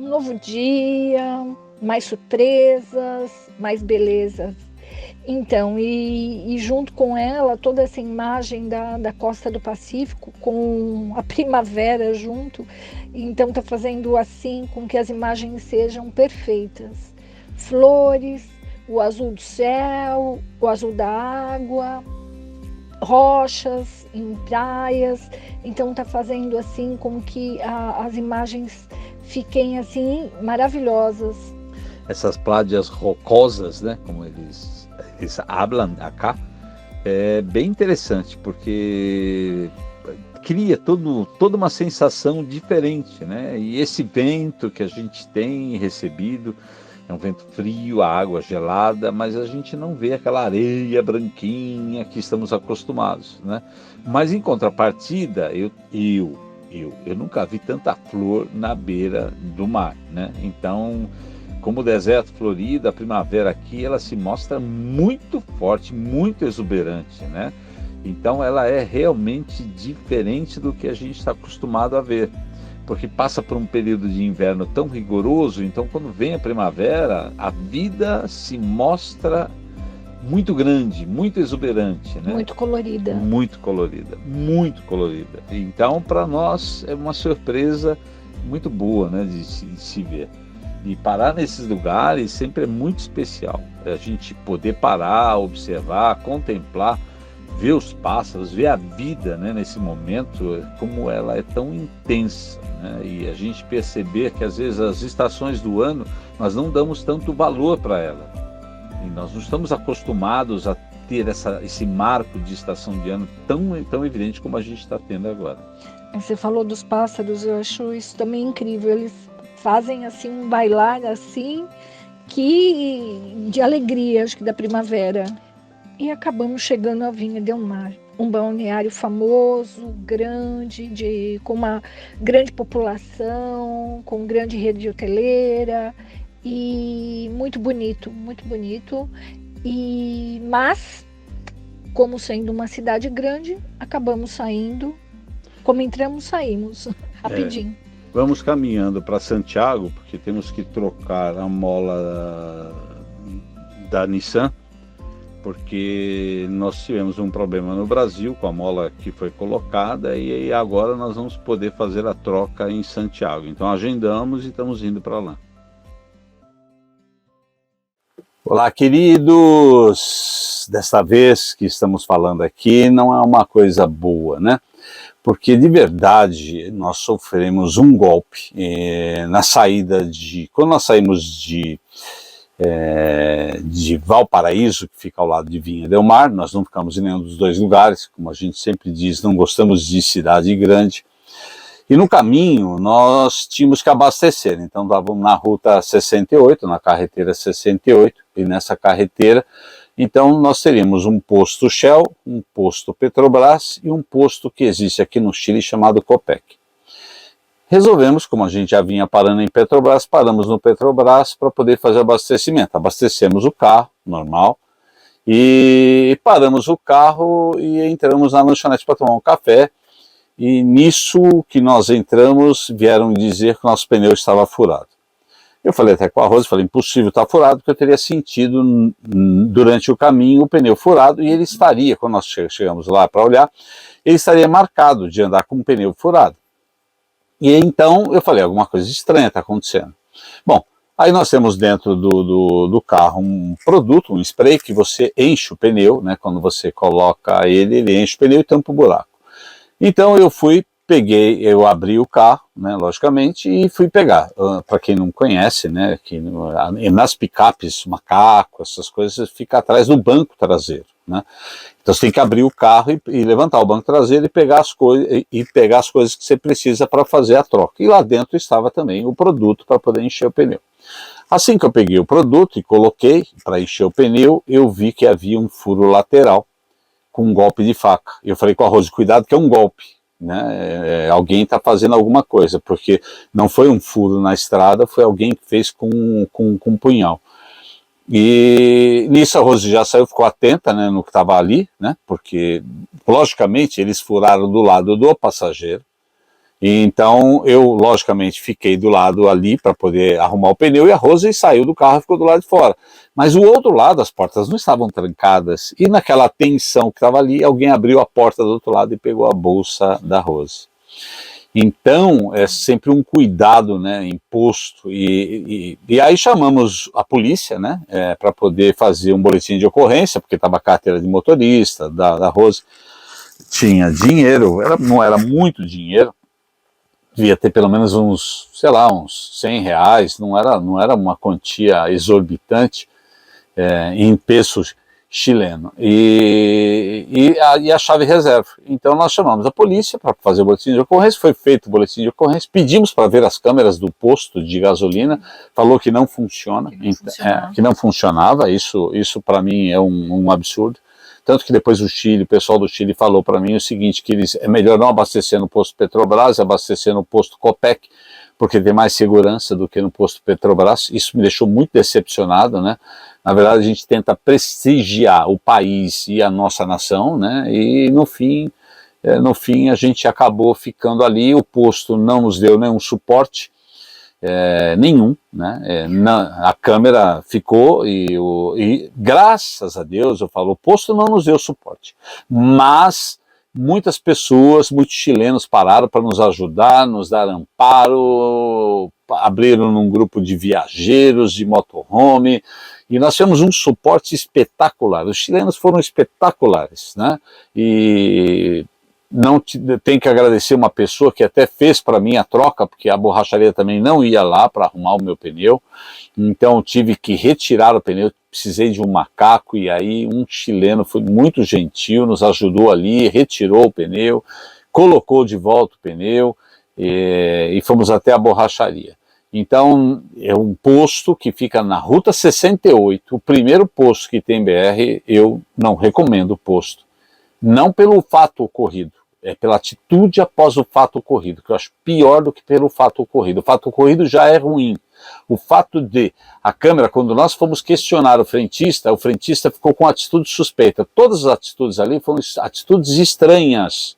novo dia, mais surpresas, mais belezas. Então, e junto com ela, toda essa imagem da costa do Pacífico, com a primavera junto, então está fazendo assim com que as imagens sejam perfeitas. Flores, o azul do céu, o azul da água, rochas em praias, então está fazendo assim com que as imagens fiquem assim maravilhosas. Essas playas rocosas, né, como eles hablam acá, é bem interessante, porque cria toda uma sensação diferente, né? E esse vento que a gente tem recebido é um vento frio, a água gelada, mas a gente não vê aquela areia branquinha que estamos acostumados, né? Mas em contrapartida, eu nunca vi tanta flor na beira do mar, né? Então, como o deserto florido, a primavera aqui, ela se mostra muito forte, muito exuberante, né? Então ela é realmente diferente do que a gente está acostumado a ver, porque passa por um período de inverno tão rigoroso, então quando vem a primavera, a vida se mostra muito grande, muito exuberante, né? Muito colorida. Muito colorida, muito colorida. Então para nós é uma surpresa muito boa, né, de se ver. E parar nesses lugares sempre é muito especial. A gente poder parar, observar, contemplar, ver os pássaros, ver a vida, né, nesse momento, como ela é tão intensa, né? E a gente perceber que às vezes as estações do ano nós não damos tanto valor para ela. E nós não estamos acostumados a ter esse marco de estação de ano tão evidente como a gente está tendo agora. Você falou dos pássaros, eu acho isso também incrível. Eles fazem assim um bailar assim que de alegria, acho que da primavera. E acabamos chegando à Vinha del Mar, um balneário famoso, grande, com uma grande população, com grande rede hoteleira e muito bonito, muito bonito. Mas como sendo uma cidade grande, acabamos saindo, como entramos, saímos rapidinho. Vamos caminhando para Santiago, porque temos que trocar a mola da Nissan, porque nós tivemos um problema no Brasil com a mola que foi colocada e agora nós vamos poder fazer a troca em Santiago. Então agendamos e estamos indo para lá. Olá, queridos! Desta vez que estamos falando aqui não é uma coisa boa, né? Porque de verdade nós sofremos um golpe na saída quando nós saímos de Valparaíso, que fica ao lado de Vinha del Mar. Nós não ficamos em nenhum dos dois lugares, como a gente sempre diz, não gostamos de cidade grande. E no caminho nós tínhamos que abastecer, então estávamos na ruta 68, na carreteira 68, e nessa carreteira, então nós teríamos um posto Shell, um posto Petrobras e um posto que existe aqui no Chile chamado Copec. Resolvemos, como a gente já vinha parando em Petrobras, paramos no Petrobras para poder fazer abastecimento. Abastecemos o carro, normal, e paramos o carro e entramos na lanchonete para tomar um café. E nisso que nós entramos, vieram dizer que o nosso pneu estava furado. Eu falei até com a Rose, falei, impossível estar furado, porque eu teria sentido durante o caminho o pneu furado, e ele estaria, quando nós chegamos lá para olhar, ele estaria marcado de andar com o pneu furado. E então eu falei, alguma coisa estranha está acontecendo. Bom, aí nós temos dentro do carro um produto, um spray, que você enche o pneu, né? Quando você coloca ele enche o pneu e tampa o buraco. Então eu abri o carro, né, logicamente, e fui pegar. Para quem não conhece, né, nas picapes, macaco, essas coisas, fica atrás do banco traseiro, né? Então você tem que abrir o carro e levantar o banco traseiro e pegar as coisas que você precisa para fazer a troca. E lá dentro estava também o produto para poder encher o pneu. Assim que eu peguei o produto e coloquei para encher o pneu, eu vi que havia um furo lateral com um golpe de faca. Eu falei com a Rose, cuidado que é um golpe, né? Alguém está fazendo alguma coisa, porque não foi um furo na estrada, foi alguém que fez com um punhal. E nisso a Rose já saiu, ficou atenta, né, no que estava ali, né, porque logicamente eles furaram do lado do passageiro, E então eu, logicamente, fiquei do lado ali para poder arrumar o pneu, e a Rose saiu do carro e ficou do lado de fora. Mas o outro lado, as portas não estavam trancadas, e naquela tensão que estava ali, alguém abriu a porta do outro lado e pegou a bolsa da Rose. Então, é sempre um cuidado, né, imposto, e aí chamamos a polícia, né, para poder fazer um boletim de ocorrência, porque estava a carteira de motorista, da Rose, tinha dinheiro, não era muito dinheiro, devia ter pelo menos uns, sei lá, uns R$ 100, não era uma quantia exorbitante, em pesos chileno, e a chave reserva. Então nós chamamos a polícia para fazer o boletim de ocorrência, foi feito o boletim de ocorrência, pedimos para ver as câmeras do posto de gasolina, falou que não funciona, que não funcionava, isso para mim é um absurdo. Tanto que depois o pessoal do Chile falou para mim o seguinte, que é melhor não abastecer no posto Petrobras, abastecer no posto Copec, porque tem mais segurança do que no posto Petrobras. Isso me deixou muito decepcionado, né? Na verdade, a gente tenta prestigiar o país e a nossa nação, né? E no fim a gente acabou ficando ali, o posto não nos deu nenhum suporte, nenhum, né? A câmera ficou e graças a Deus, eu falo, o posto não nos deu suporte, mas muitas pessoas, muitos chilenos pararam para nos ajudar, nos dar amparo, abriram um grupo de viajeros, de motorhome, e nós tivemos um suporte espetacular. Os chilenos foram espetaculares, né? E não tem que agradecer uma pessoa que até fez para mim a troca, porque a borracharia também não ia lá para arrumar o meu pneu, então tive que retirar o pneu, precisei de um macaco, e aí um chileno foi muito gentil, nos ajudou ali, retirou o pneu, colocou de volta o pneu, e fomos até a borracharia. Então é um posto que fica na Ruta 68, o primeiro posto que tem BR, eu não recomendo o posto. Não pelo fato ocorrido, é pela atitude após o fato ocorrido, que eu acho pior do que pelo fato ocorrido. O fato ocorrido já é ruim. O fato de a câmera, quando nós fomos questionar o frentista ficou com atitude suspeita. Todas as atitudes ali foram atitudes estranhas.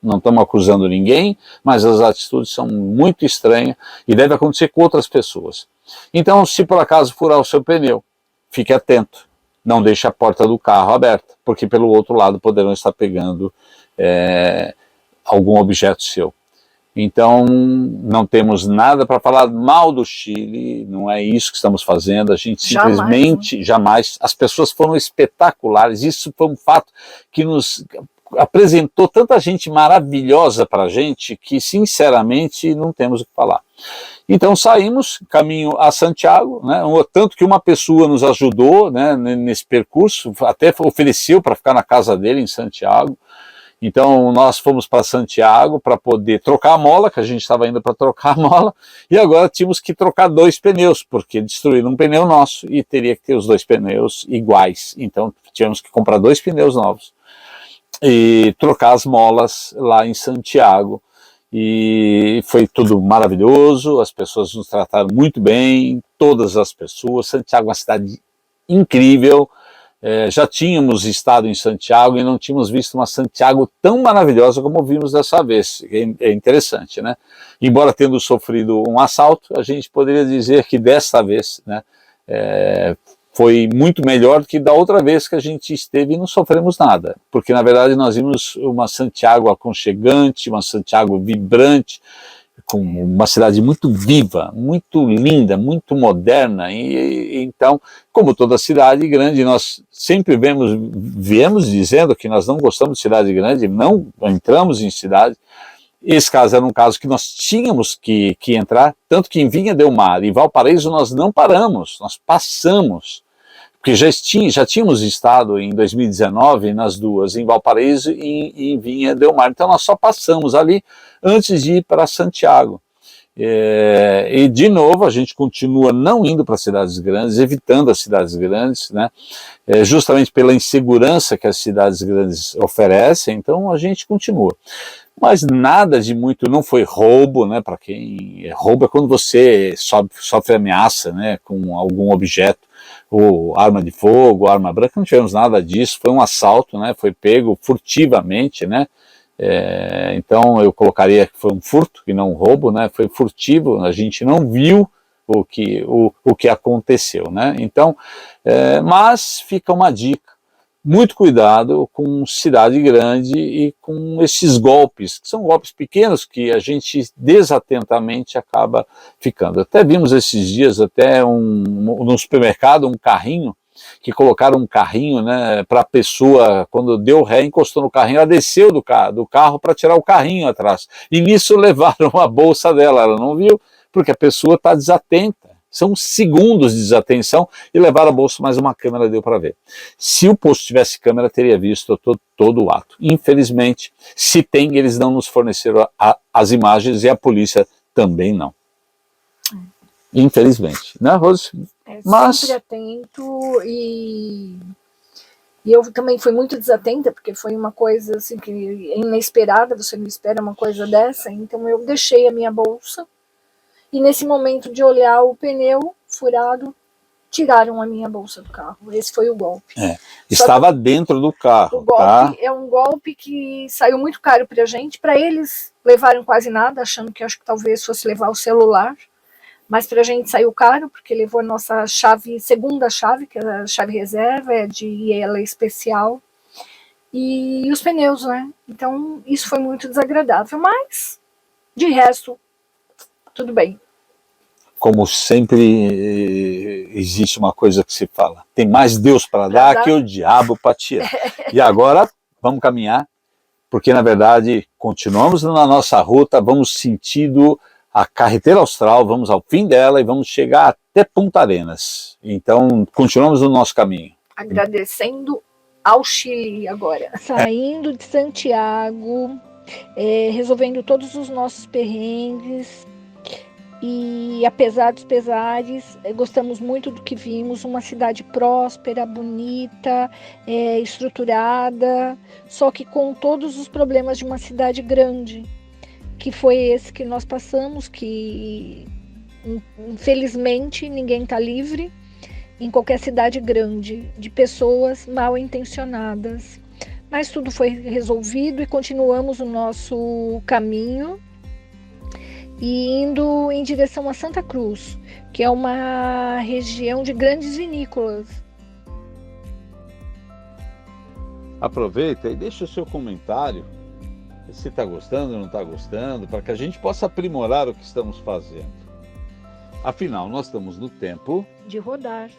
Não estamos acusando ninguém, mas as atitudes são muito estranhas e deve acontecer com outras pessoas. Então, se por acaso furar o seu pneu, fique atento. Não deixe a porta do carro aberta, porque pelo outro lado poderão estar pegando algum objeto seu. Então, não temos nada para falar mal do Chile, não é isso que estamos fazendo, a gente simplesmente, jamais, as pessoas foram espetaculares, isso foi um fato que nos apresentou tanta gente maravilhosa para a gente, que sinceramente não temos o que falar. Então saímos, caminho a Santiago, né, tanto que uma pessoa nos ajudou, né, nesse percurso, até ofereceu para ficar na casa dele em Santiago. Então nós fomos para Santiago para poder trocar a mola, que a gente estava indo para trocar a mola, e agora tínhamos que trocar 2 pneus, porque destruíram um pneu nosso e teria que ter os 2 pneus iguais. Então tínhamos que comprar 2 pneus novos e trocar as molas lá em Santiago. E foi tudo maravilhoso, as pessoas nos trataram muito bem, todas as pessoas. Santiago é uma cidade incrível, já tínhamos estado em Santiago e não tínhamos visto uma Santiago tão maravilhosa como vimos dessa vez. É interessante, né? Embora tendo sofrido um assalto, a gente poderia dizer que dessa vez, né, foi muito melhor do que da outra vez que a gente esteve e não sofremos nada, porque na verdade nós vimos uma Santiago aconchegante, uma Santiago vibrante, com uma cidade muito viva, muito linda, muito moderna, e então, como toda cidade grande, nós sempre viemos dizendo que nós não gostamos de cidade grande, não entramos em cidade. Esse caso era um caso que nós tínhamos que entrar, tanto que em Vinha del Mar e Valparaíso nós não paramos, nós passamos, porque já tínhamos estado em 2019 nas duas, em Valparaíso e em Vinha del Mar, então nós só passamos ali antes de ir para Santiago. E de novo a gente continua não indo para cidades grandes, evitando as cidades grandes, né? Justamente pela insegurança que as cidades grandes oferecem, então a gente continua. Mas nada de muito, não foi roubo, né? Para quem roubo é quando você sofre ameaça, né, com algum objeto, ou arma de fogo, arma branca, não tivemos nada disso, foi um assalto, né? Foi pego furtivamente, né? Então eu colocaria que foi um furto e não um roubo, né? Foi furtivo, a gente não viu o que aconteceu, né? Então, mas fica uma dica: muito cuidado com cidade grande e com esses golpes, que são golpes pequenos que a gente desatentamente acaba ficando. Até vimos esses dias no supermercado um carrinho, que colocaram um carrinho, né, para a pessoa, quando deu ré, encostou no carrinho, ela desceu do carro para tirar o carrinho atrás. E nisso levaram a bolsa dela, ela não viu, porque a pessoa está desatenta. São segundos de desatenção e levaram a bolsa, mas uma câmera deu para ver. Se o posto tivesse câmera, teria visto todo o ato. Infelizmente, se tem, eles não nos forneceram as imagens e a polícia também não. Infelizmente, né, Rose? Mas sempre atento e eu também fui muito desatenta, porque foi uma coisa assim que é inesperada, você não espera uma coisa dessa, então eu deixei a minha bolsa e nesse momento de olhar o pneu furado, tiraram a minha bolsa do carro. Esse foi o golpe. Estava dentro do carro. O golpe é um golpe que saiu muito caro pra gente, para eles levaram quase nada, achando que acho que talvez fosse levar o celular. Mas para a gente saiu caro, porque levou a nossa segunda chave, que é a chave reserva, e ela é especial, e os pneus, né? Então, isso foi muito desagradável, mas, de resto, tudo bem. Como sempre, existe uma coisa que se fala: tem mais Deus para dar que o diabo para tirar. E agora, vamos caminhar, porque, na verdade, continuamos na nossa ruta, vamos sentido a carretera austral, vamos ao fim dela e vamos chegar até Punta Arenas. Então, continuamos no nosso caminho. Agradecendo ao Chile agora. Saindo de Santiago, resolvendo todos os nossos perrengues e, apesar dos pesares, gostamos muito do que vimos. Uma cidade próspera, bonita, estruturada, só que com todos os problemas de uma cidade grande, que foi esse que nós passamos, que infelizmente ninguém está livre em qualquer cidade grande, de pessoas mal intencionadas. Mas tudo foi resolvido e continuamos o nosso caminho e indo em direção a Santa Cruz, que é uma região de grandes vinícolas. Aproveita e deixa o seu comentário, se está gostando ou não está gostando, para que a gente possa aprimorar o que estamos fazendo. Afinal, nós estamos no tempo de rodar.